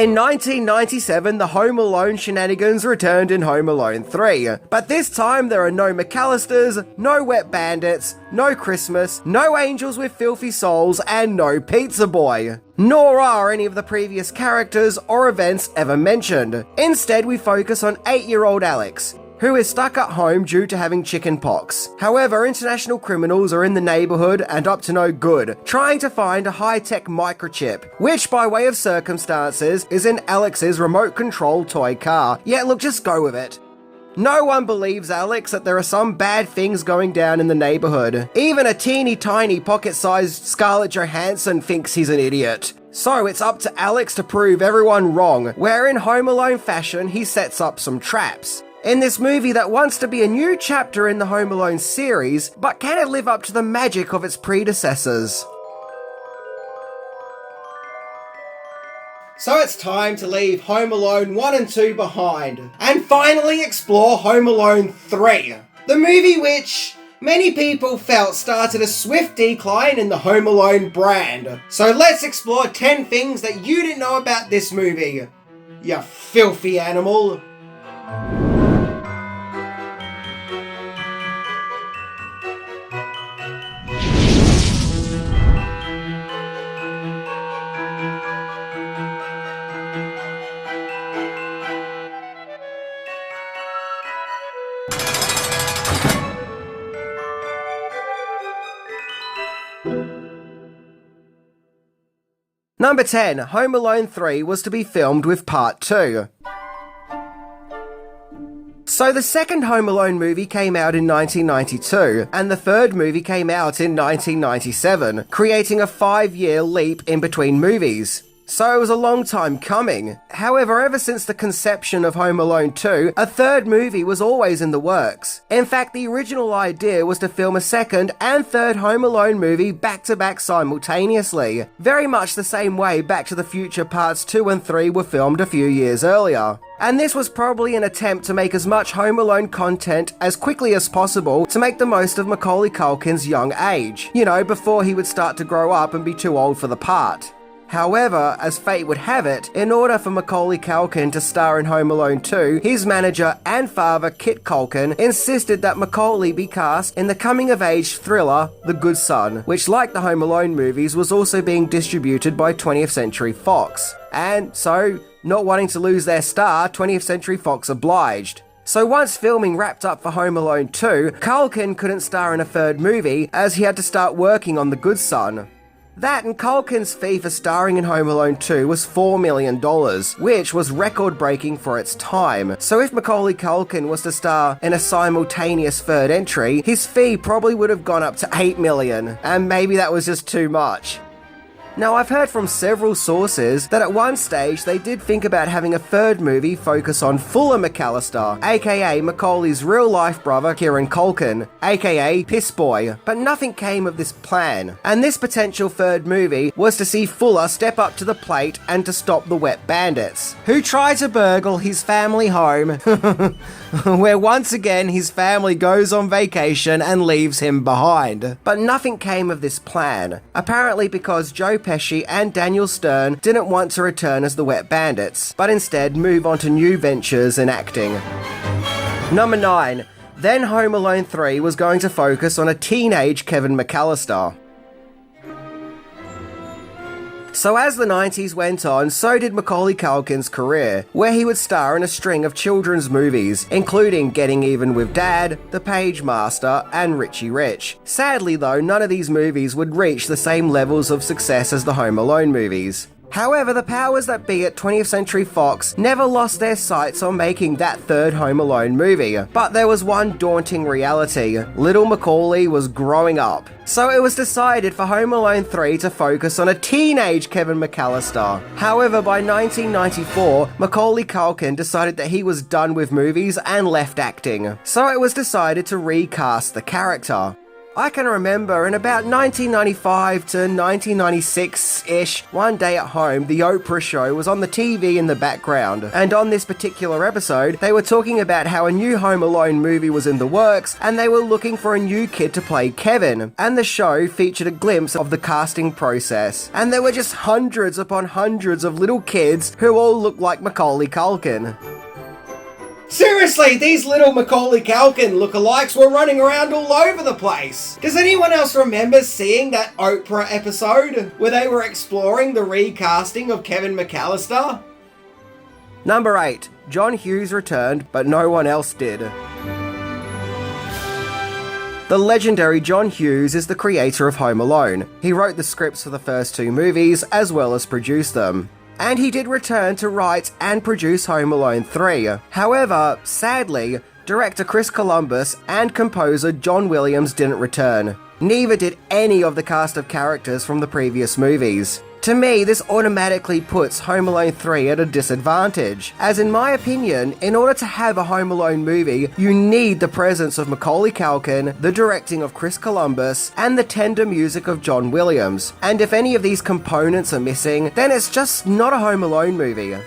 In 1997, the Home Alone shenanigans returned in Home Alone 3, but this time there are no McAllisters, no wet bandits, no Christmas, no angels with filthy souls, and no Pizza Boy. Nor are any of the previous characters or events ever mentioned. Instead, we focus on 8-year-old Alex, who is stuck at home due to having chicken pox. However, international criminals are in the neighborhood and up to no good, trying to find a high-tech microchip, which by way of circumstances is in Alex's remote control toy car. Yeah, look, just go with it. No one believes Alex that there are some bad things going down in the neighborhood. Even a teeny tiny pocket-sized Scarlett Johansson thinks he's an idiot. So it's up to Alex to prove everyone wrong, where in Home Alone fashion he sets up some traps. In this movie that wants to be a new chapter in the Home Alone series, but can it live up to the magic of its predecessors? So it's time to leave Home Alone 1 and 2 behind, and finally explore Home Alone 3. The movie which many people felt started a swift decline in the Home Alone brand. So let's explore 10 things that you didn't know about this movie, you filthy animal. Number 10, Home Alone 3 was to be filmed with Part 2. So the second Home Alone movie came out in 1992, and the third movie came out in 1997, creating a 5-year leap in between movies. So it was a long time coming. However, ever since the conception of Home Alone 2, a third movie was always in the works. In fact, the original idea was to film a second and third Home Alone movie back-to-back simultaneously, very much the same way Back to the Future Parts 2 and 3 were filmed a few years earlier. And this was probably an attempt to make as much Home Alone content as quickly as possible to make the most of Macaulay Culkin's young age, you know, before he would start to grow up and be too old for the part. However, as fate would have it, in order for Macaulay Culkin to star in Home Alone 2, his manager and father, Kit Culkin, insisted that Macaulay be cast in the coming-of-age thriller The Good Son, which, like the Home Alone movies, was also being distributed by 20th Century Fox. And so, not wanting to lose their star, 20th Century Fox obliged. So once filming wrapped up for Home Alone 2, Culkin couldn't star in a third movie, as he had to start working on The Good Son. That and Culkin's fee for starring in Home Alone 2 was $4 million, which was record-breaking for its time. So if Macaulay Culkin was to star in a simultaneous third entry, his fee probably would have gone up to $8 million, and maybe that was just too much. Now, I've heard from several sources that at one stage they did think about having a third movie focus on Fuller McAllister, aka Macaulay's real-life brother Kieran Culkin, aka Piss Boy, but nothing came of this plan. And this potential third movie was to see Fuller step up to the plate and to stop the wet bandits, who try to burgle his family home, where once again his family goes on vacation and leaves him behind. But nothing came of this plan, apparently because Joe Pesci and Daniel Stern didn't want to return as the Wet Bandits, but instead move on to new ventures in acting. Number 9. Then Home Alone 3 was going to focus on a teenage Kevin McAllister. So as the 90s went on, so did Macaulay Culkin's career, where he would star in a string of children's movies, including Getting Even with Dad, The Page Master, and Richie Rich. Sadly though, none of these movies would reach the same levels of success as the Home Alone movies. However, the powers that be at 20th Century Fox never lost their sights on making that third Home Alone movie. But there was one daunting reality: little Macaulay was growing up. So it was decided for Home Alone 3 to focus on a teenage Kevin McAllister. However, by 1994, Macaulay Culkin decided that he was done with movies and left acting. So it was decided to recast the character. I can remember in about 1995 to 1996-ish, one day at home, the Oprah show was on the TV in the background, and on this particular episode, they were talking about how a new Home Alone movie was in the works, and they were looking for a new kid to play Kevin, and the show featured a glimpse of the casting process, and there were just hundreds upon hundreds of little kids who all looked like Macaulay Culkin. Seriously, these little Macaulay Culkin lookalikes were running around all over the place. Does anyone else remember seeing that Oprah episode where they were exploring the recasting of Kevin McAllister? Number 8. John Hughes returned, but no one else did. The legendary John Hughes is the creator of Home Alone. He wrote the scripts for the first 2 movies, as well as produced them. And he did return to write and produce Home Alone 3. However, sadly, director Chris Columbus and composer John Williams didn't return. Neither did any of the cast of characters from the previous movies. To me, this automatically puts Home Alone 3 at a disadvantage, as in my opinion, in order to have a Home Alone movie, you need the presence of Macaulay Culkin, the directing of Chris Columbus, and the tender music of John Williams. And if any of these components are missing, then it's just not a Home Alone movie.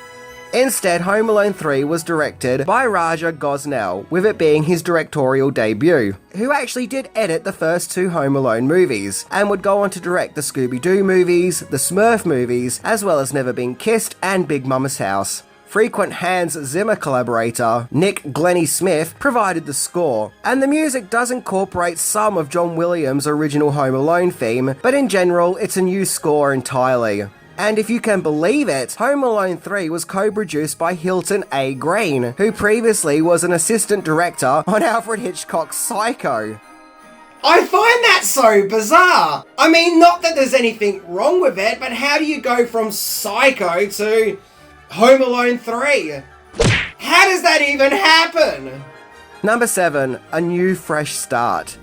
Instead, Home Alone 3 was directed by Raja Gosnell, with it being his directorial debut, who actually did edit the first 2 Home Alone movies, and would go on to direct the Scooby-Doo movies, the Smurf movies, as well as Never Been Kissed and Big Mama's House. Frequent Hans Zimmer collaborator Nick Glennie Smith provided the score, and the music does incorporate some of John Williams' original Home Alone theme, but in general, it's a new score entirely. And if you can believe it, Home Alone 3 was co-produced by Hilton A. Green, who previously was an assistant director on Alfred Hitchcock's Psycho. I find that so bizarre! I mean, not that there's anything wrong with it, but how do you go from Psycho to Home Alone 3? How does that even happen? Number 7. A new fresh start.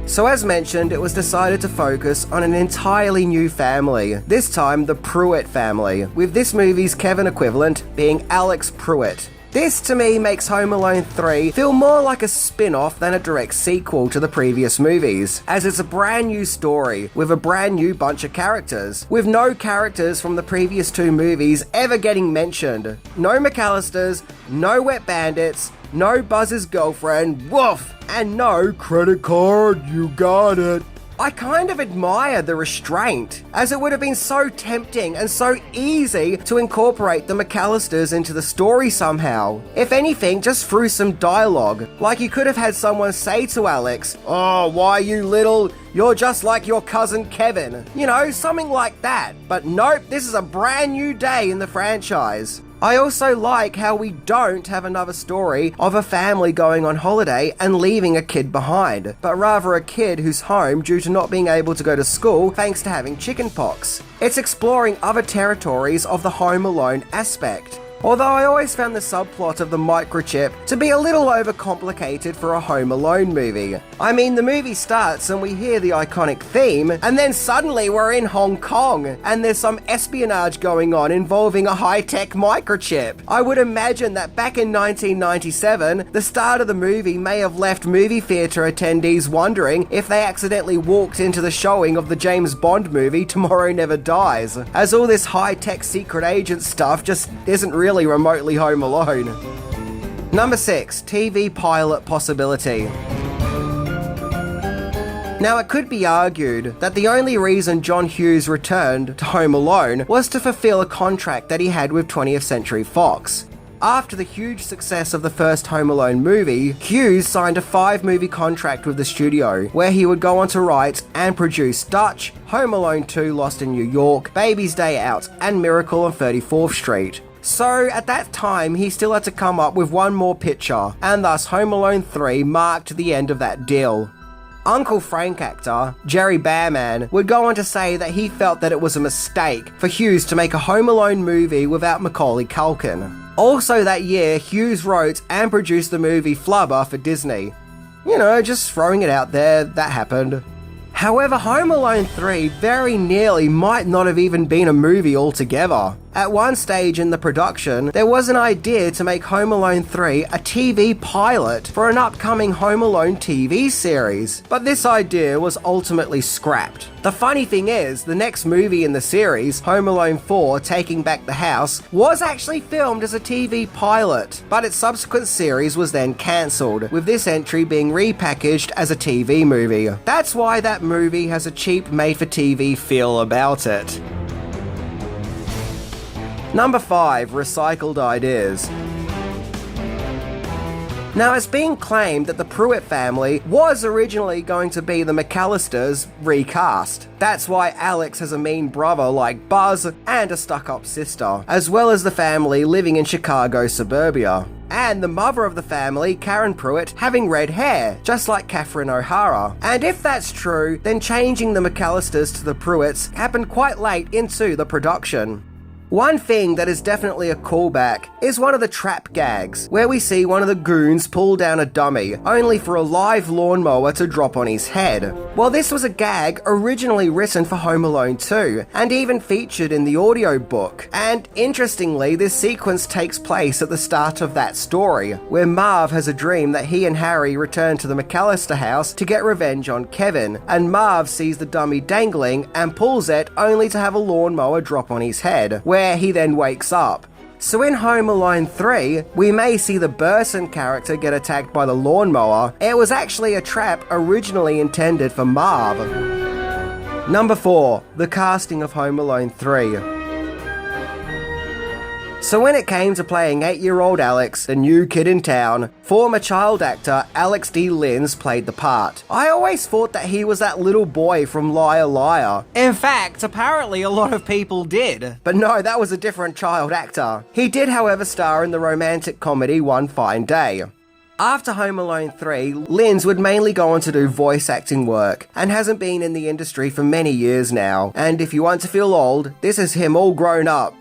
So as mentioned, it was decided to focus on an entirely new family, this time the Pruitt family, with this movie's Kevin equivalent being Alex Pruitt. This to me makes Home Alone 3 feel more like a spin-off than a direct sequel to the previous movies, as it's a brand new story with a brand new bunch of characters, with no characters from the previous 2 movies ever getting mentioned. No McAllisters, no Wet Bandits, no Buzz's girlfriend, woof, and no credit card, you got it. I kind of admire the restraint, as it would have been so tempting and so easy to incorporate the McAllisters into the story somehow. If anything, just through some dialogue. Like you could have had someone say to Alex, "Oh, why you little, you're just like your cousin Kevin." You know, something like that. But nope, this is a brand new day in the franchise. I also like how we don't have another story of a family going on holiday and leaving a kid behind, but rather a kid who's home due to not being able to go to school thanks to having chickenpox. It's exploring other territories of the Home Alone aspect. Although I always found the subplot of the microchip to be a little overcomplicated for a Home Alone movie. I mean, the movie starts and we hear the iconic theme, and then suddenly we're in Hong Kong, and there's some espionage going on involving a high-tech microchip. I would imagine that back in 1997, the start of the movie may have left movie theatre attendees wondering if they accidentally walked into the showing of the James Bond movie Tomorrow Never Dies, as all this high-tech secret agent stuff just isn't really remotely Home Alone. Number 6. TV pilot possibility. Now, it could be argued that the only reason John Hughes returned to Home Alone was to fulfill a contract that he had with 20th Century Fox. After the huge success of the first Home Alone movie, Hughes signed a 5-movie contract with the studio, where he would go on to write and produce Dutch, Home Alone 2 Lost in New York, Baby's Day Out, and Miracle on 34th Street. So, at that time, he still had to come up with one more picture, and thus Home Alone 3 marked the end of that deal. Uncle Frank actor, Jerry Bearman, would go on to say that he felt that it was a mistake for Hughes to make a Home Alone movie without Macaulay Culkin. Also that year, Hughes wrote and produced the movie Flubber for Disney. You know, just throwing it out there, that happened. However, Home Alone 3 very nearly might not have even been a movie altogether, At one stage in the production, there was an idea to make Home Alone 3 a TV pilot for an upcoming Home Alone TV series, but this idea was ultimately scrapped. The funny thing is, the next movie in the series, Home Alone 4 Taking Back the House, was actually filmed as a TV pilot, but its subsequent series was then cancelled, with this entry being repackaged as a TV movie. That's why that movie has a cheap made-for-TV feel about it. Number 5. Recycled ideas. Now, it's being claimed that the Pruitt family was originally going to be the McAllisters recast. That's why Alex has a mean brother like Buzz and a stuck-up sister, as well as the family living in Chicago suburbia. And the mother of the family, Karen Pruitt, having red hair, just like Catherine O'Hara. And if that's true, then changing the McAllisters to the Pruitts happened quite late into the production. One thing that is definitely a callback is one of the trap gags, where we see one of the goons pull down a dummy, only for a live lawnmower to drop on his head. Well, this was a gag originally written for Home Alone 2, and even featured in the audiobook. And interestingly, this sequence takes place at the start of that story, where Marv has a dream that he and Harry return to the McAllister house to get revenge on Kevin, and Marv sees the dummy dangling and pulls it only to have a lawnmower drop on his head, where he then wakes up. So in Home Alone 3, we may see the Burson character get attacked by the lawnmower. It was actually a trap originally intended for Marv. Number 4. The casting of Home Alone 3. So when it came to playing 8-year-old Alex, the new kid in town, former child actor Alex D. Linz played the part. I always thought that he was that little boy from Liar Liar. In fact, apparently a lot of people did. But no, that was a different child actor. He did, however, star in the romantic comedy One Fine Day. After Home Alone 3, Linz would mainly go on to do voice acting work, and hasn't been in the industry for many years now. And if you want to feel old, this is him all grown up.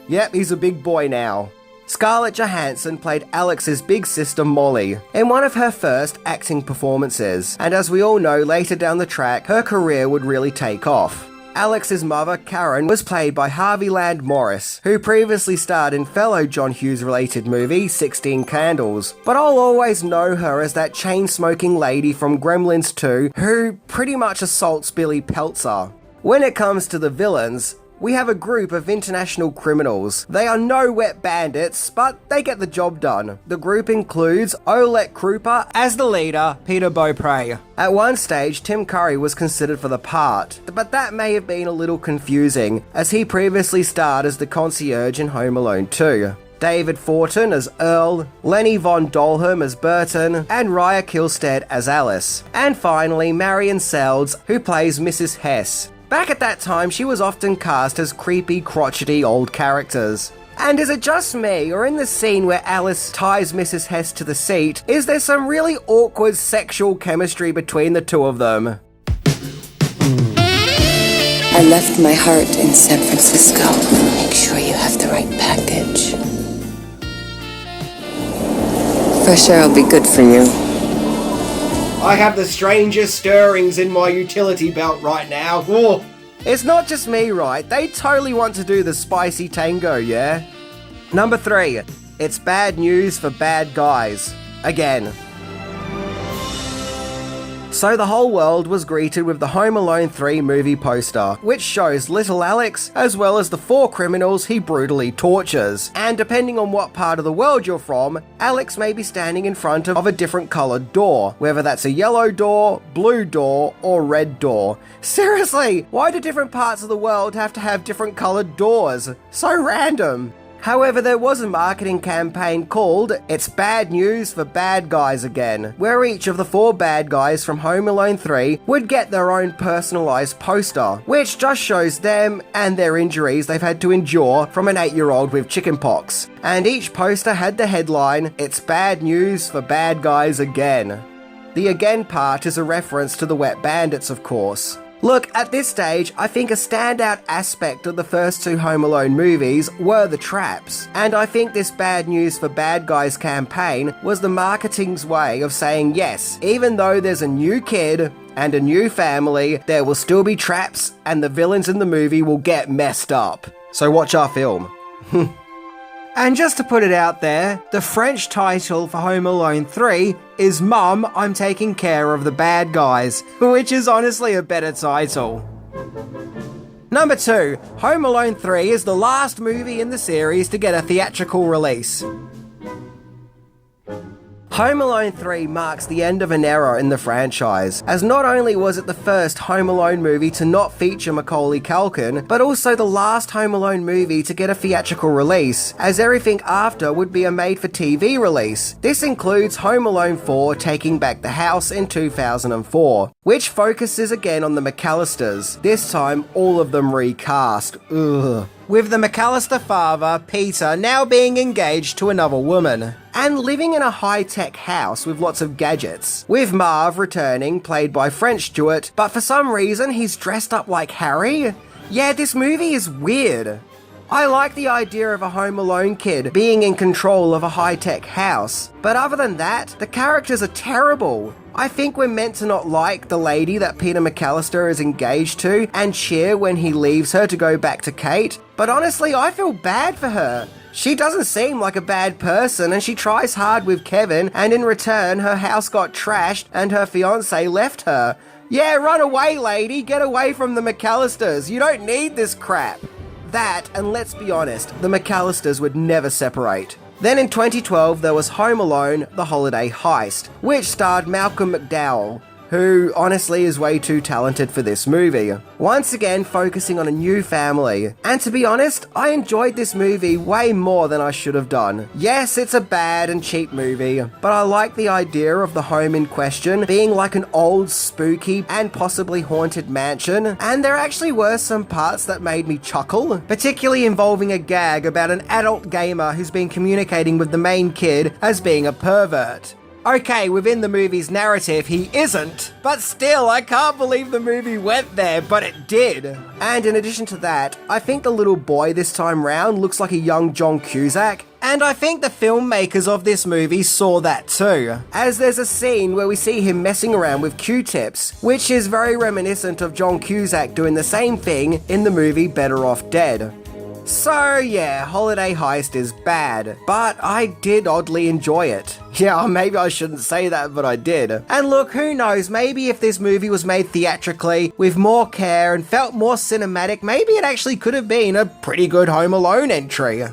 Yep, he's a big boy now. Scarlett Johansson played Alex's big sister Molly in one of her first acting performances, and as we all know, later down the track, her career would really take off. Alex's mother, Karen, was played by Harvey Land Morris, who previously starred in fellow John Hughes-related movie 16 Candles, but I'll always know her as that chain-smoking lady from Gremlins 2 who pretty much assaults Billy Peltzer. When it comes to the villains, we have a group of international criminals. They are no wet bandits, but they get the job done. The group includes Olet Krupa as the leader, Peter Beaupre. At one stage, Tim Curry was considered for the part, but that may have been a little confusing, as he previously starred as the concierge in Home Alone 2. David Fortin as Earl, Lenny Von Dolham as Burton, and Raya Kilstead as Alice. And finally, Marion Seldes, who plays Mrs. Hess. Back at that time, she was often cast as creepy, crotchety old characters. And is it just me, or in the scene where Alice ties Mrs. Hess to the seat, is there some really awkward sexual chemistry between the two of them? I left my heart in San Francisco. Make sure you have the right package. Fresh air will be good for you. I have the strangest stirrings in my utility belt right now. Whoa. It's not just me, right? They totally want to do the spicy tango, yeah? Number 3. It's bad news for bad guys. Again. So the whole world was greeted with the Home Alone 3 movie poster, which shows little Alex, as well as the 4 criminals he brutally tortures. And depending on what part of the world you're from, Alex may be standing in front of a different coloured door, whether that's a yellow door, blue door, or red door. Seriously, why do different parts of the world have to have different coloured doors? So random. However, there was a marketing campaign called It's Bad News for Bad Guys Again, where each of the 4 bad guys from Home Alone 3 would get their own personalised poster, which just shows them and their injuries they've had to endure from an 8-year-old with chickenpox. And each poster had the headline, It's Bad News for Bad Guys Again. The again part is a reference to the Wet Bandits, of course. Look, at this stage, I think a standout aspect of the first 2 Home Alone movies were the traps. And I think this Bad News for Bad Guys campaign was the marketing's way of saying yes, even though there's a new kid and a new family, there will still be traps and the villains in the movie will get messed up. So watch our film. And just to put it out there, the French title for Home Alone 3 is Mum, I'm Taking Care of the Bad Guys, which is honestly a better title. Number 2, Home Alone 3 is the last movie in the series to get a theatrical release. Home Alone 3 marks the end of an era in the franchise, as not only was it the first Home Alone movie to not feature Macaulay Culkin, but also the last Home Alone movie to get a theatrical release, as everything after would be a made-for-TV release. This includes Home Alone 4 Taking Back the House in 2004, which focuses again on the McAllisters, this time all of them recast. Ugh. With the McAllister father, Peter, now being engaged to another woman, and living in a high-tech house with lots of gadgets, with Marv returning, played by French Stewart, but for some reason he's dressed up like Harry? Yeah, this movie is weird. I like the idea of a Home Alone kid being in control of a high-tech house, but other than that, the characters are terrible. I think we're meant to not like the lady that Peter McAllister is engaged to and cheer when he leaves her to go back to Kate, but honestly, I feel bad for her. She doesn't seem like a bad person and she tries hard with Kevin, and in return, her house got trashed and her fiance left her. Yeah, run away, lady, get away from the McAllisters, you don't need this crap. That, and let's be honest, the McAllisters would never separate. Then in 2012, there was Home Alone, The Holiday Heist, which starred Malcolm McDowell, who honestly is way too talented for this movie. Once again, focusing on a new family. And to be honest, I enjoyed this movie way more than I should have done. Yes, it's a bad and cheap movie, but I like the idea of the home in question being like an old, spooky, and possibly haunted mansion, and there actually were some parts that made me chuckle, particularly involving a gag about an adult gamer who's been communicating with the main kid as being a pervert. Okay, within the movie's narrative, he isn't, but still, I can't believe the movie went there, but it did. And in addition to that, I think the little boy this time round looks like a young John Cusack, and I think the filmmakers of this movie saw that too, as there's a scene where we see him messing around with Q-tips, which is very reminiscent of John Cusack doing the same thing in the movie Better Off Dead. So yeah, Holiday Heist is bad, but I did oddly enjoy it. Yeah, maybe I shouldn't say that, but I did. And look, who knows, maybe if this movie was made theatrically, with more care and felt more cinematic, maybe it actually could have been a pretty good Home Alone entry.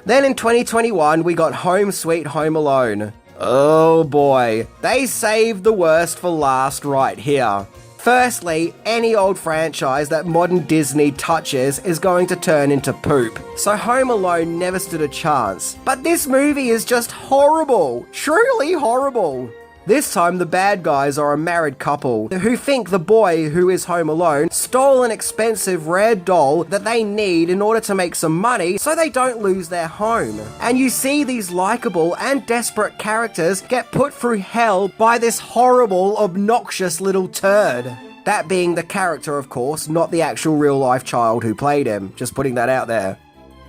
Then in 2021, we got Home Sweet Home Alone. Oh boy, they saved the worst for last right here. Firstly, any old franchise that modern Disney touches is going to turn into poop, so Home Alone never stood a chance. But this movie is just horrible, truly horrible. This time the bad guys are a married couple who think the boy who is Home Alone stole an expensive rare doll that they need in order to make some money so they don't lose their home. And you see these likable and desperate characters get put through hell by this horrible, obnoxious little turd. That being the character, of course, not the actual real-life child who played him. Just putting that out there.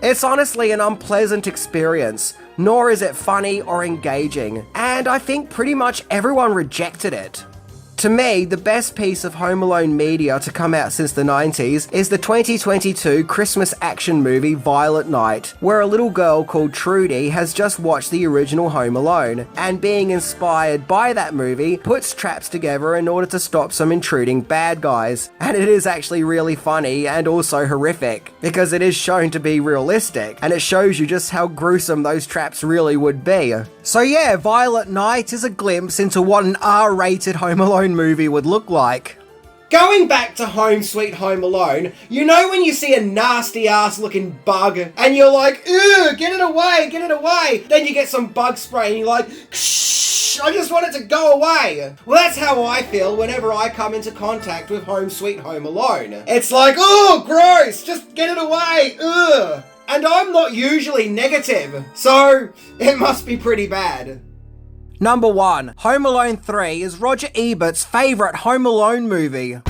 It's honestly an unpleasant experience, nor is it funny or engaging, and I think pretty much everyone rejected it. To me, the best piece of Home Alone media to come out since the 90s is the 2022 Christmas action movie Violet Night, where a little girl called Trudy has just watched the original Home Alone, and being inspired by that movie, puts traps together in order to stop some intruding bad guys. And it is actually really funny and also horrific, because it is shown to be realistic, and it shows you just how gruesome those traps really would be. So yeah, Violet Night is a glimpse into what an R-rated Home Alone movie would look like. Going back to Home Sweet Home Alone, you know when you see a nasty ass looking bug and you're like, ew, get it away, then you get some bug spray and you're like, shh, I just want it to go away. Well, that's how I feel whenever I come into contact with Home Sweet Home Alone. It's like, oh, gross, just get it away, ugh. And I'm not usually negative, so it must be pretty bad. Number 1. Home Alone 3 is Roger Ebert's favourite Home Alone movie.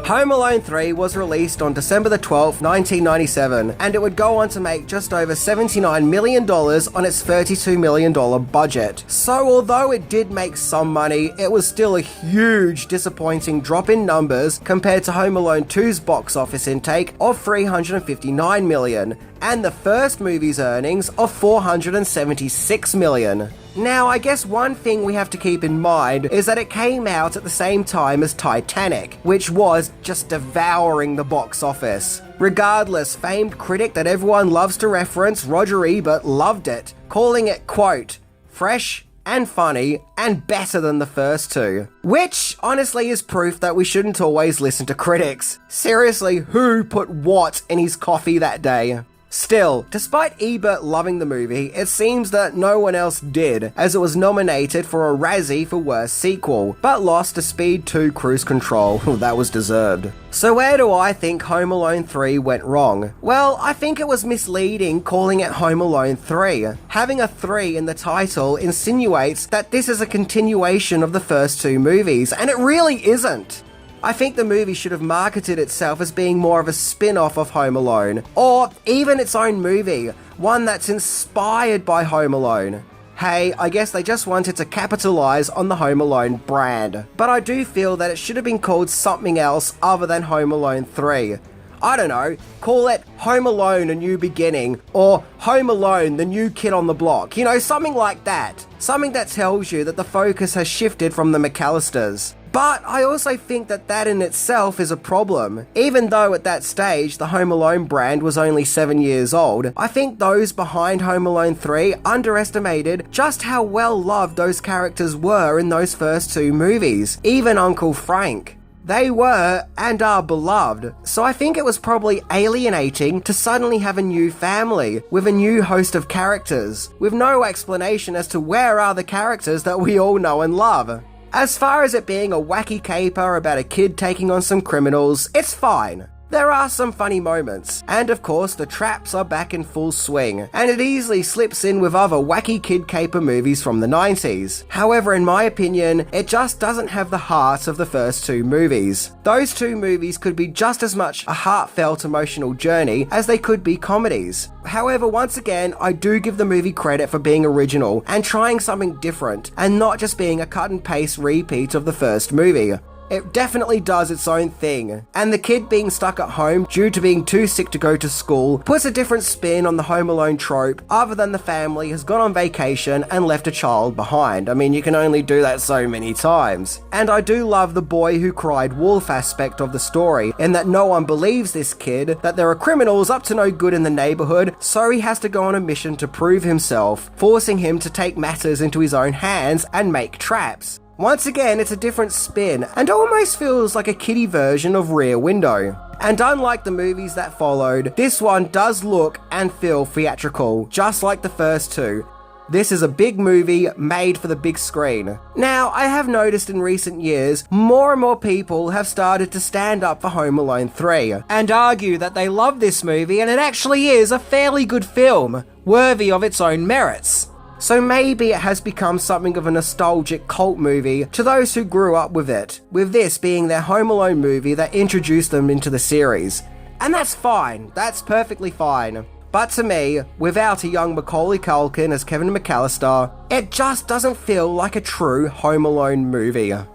Home Alone 3 was released on December the 12th, 1997, and it would go on to make just over $79 million on its $32 million budget. So although it did make some money, it was still a huge disappointing drop in numbers compared to Home Alone 2's box office intake of $359 million, and the first movie's earnings of $476 million. Now, I guess one thing we have to keep in mind is that it came out at the same time as Titanic, which was just devouring the box office. Regardless, famed critic that everyone loves to reference, Roger Ebert, loved it, calling it, quote, fresh and funny and better than the first two. Which, honestly, is proof that we shouldn't always listen to critics. Seriously, who put what in his coffee that day? Still, despite Ebert loving the movie, it seems that no one else did, as it was nominated for a Razzie for Worst Sequel, but lost to Speed 2 Cruise Control. That was deserved. So where do I think Home Alone 3 went wrong? Well, I think it was misleading calling it Home Alone 3. Having a 3 in the title insinuates that this is a continuation of the first two movies, and it really isn't. I think the movie should have marketed itself as being more of a spin-off of Home Alone, or even its own movie, one that's inspired by Home Alone. Hey, I guess they just wanted to capitalize on the Home Alone brand, but I do feel that it should have been called something else other than Home Alone 3. I don't know, call it Home Alone: A New Beginning, or Home Alone: The New Kid on the Block, you know, something like that. Something that tells you that the focus has shifted from the McAllisters. But I also think that that in itself is a problem. Even though at that stage the Home Alone brand was only 7 years old, I think those behind Home Alone 3 underestimated just how well loved those characters were in those first two movies, even Uncle Frank. They were and are beloved, so I think it was probably alienating to suddenly have a new family with a new host of characters, with no explanation as to where are the characters that we all know and love. As far as it being a wacky caper about a kid taking on some criminals, it's fine. There are some funny moments, and of course the traps are back in full swing, and it easily slips in with other wacky kid caper movies from the 90s. However, in my opinion, it just doesn't have the heart of the first two movies. Those two movies could be just as much a heartfelt emotional journey as they could be comedies. However, once again, I do give the movie credit for being original and trying something different, and not just being a cut and paste repeat of the first movie. It definitely does its own thing, and the kid being stuck at home due to being too sick to go to school puts a different spin on the Home Alone trope other than the family has gone on vacation and left a child behind. I mean, you can only do that so many times. And I do love the boy who cried wolf aspect of the story, in that no one believes this kid, that there are criminals up to no good in the neighborhood, so he has to go on a mission to prove himself, forcing him to take matters into his own hands and make traps. Once again, it's a different spin, and almost feels like a kiddie version of Rear Window. And unlike the movies that followed, this one does look and feel theatrical, just like the first two. This is a big movie made for the big screen. Now, I have noticed in recent years, more and more people have started to stand up for Home Alone 3, and argue that they love this movie and it actually is a fairly good film, worthy of its own merits. So maybe it has become something of a nostalgic cult movie to those who grew up with it, with this being their Home Alone movie that introduced them into the series. And that's fine, that's perfectly fine. But to me, without a young Macaulay Culkin as Kevin McAllister, it just doesn't feel like a true Home Alone movie. And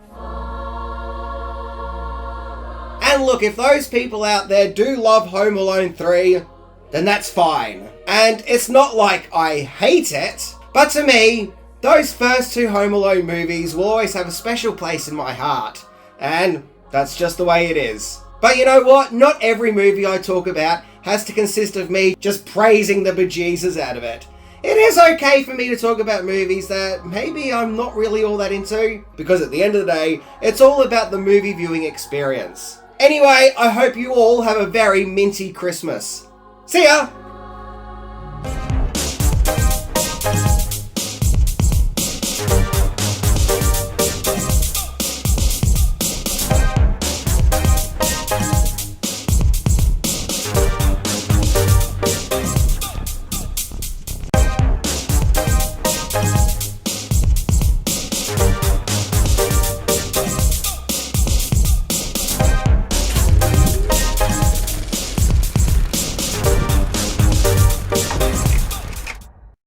look, if those people out there do love Home Alone 3, then that's fine. And it's not like I hate it, but to me, those first two Home Alone movies will always have a special place in my heart. And that's just the way it is. But you know what? Not every movie I talk about has to consist of me just praising the bejesus out of it. It is okay for me to talk about movies that maybe I'm not really all that into, because at the end of the day, it's all about the movie viewing experience. Anyway, I hope you all have a very minty Christmas. See ya!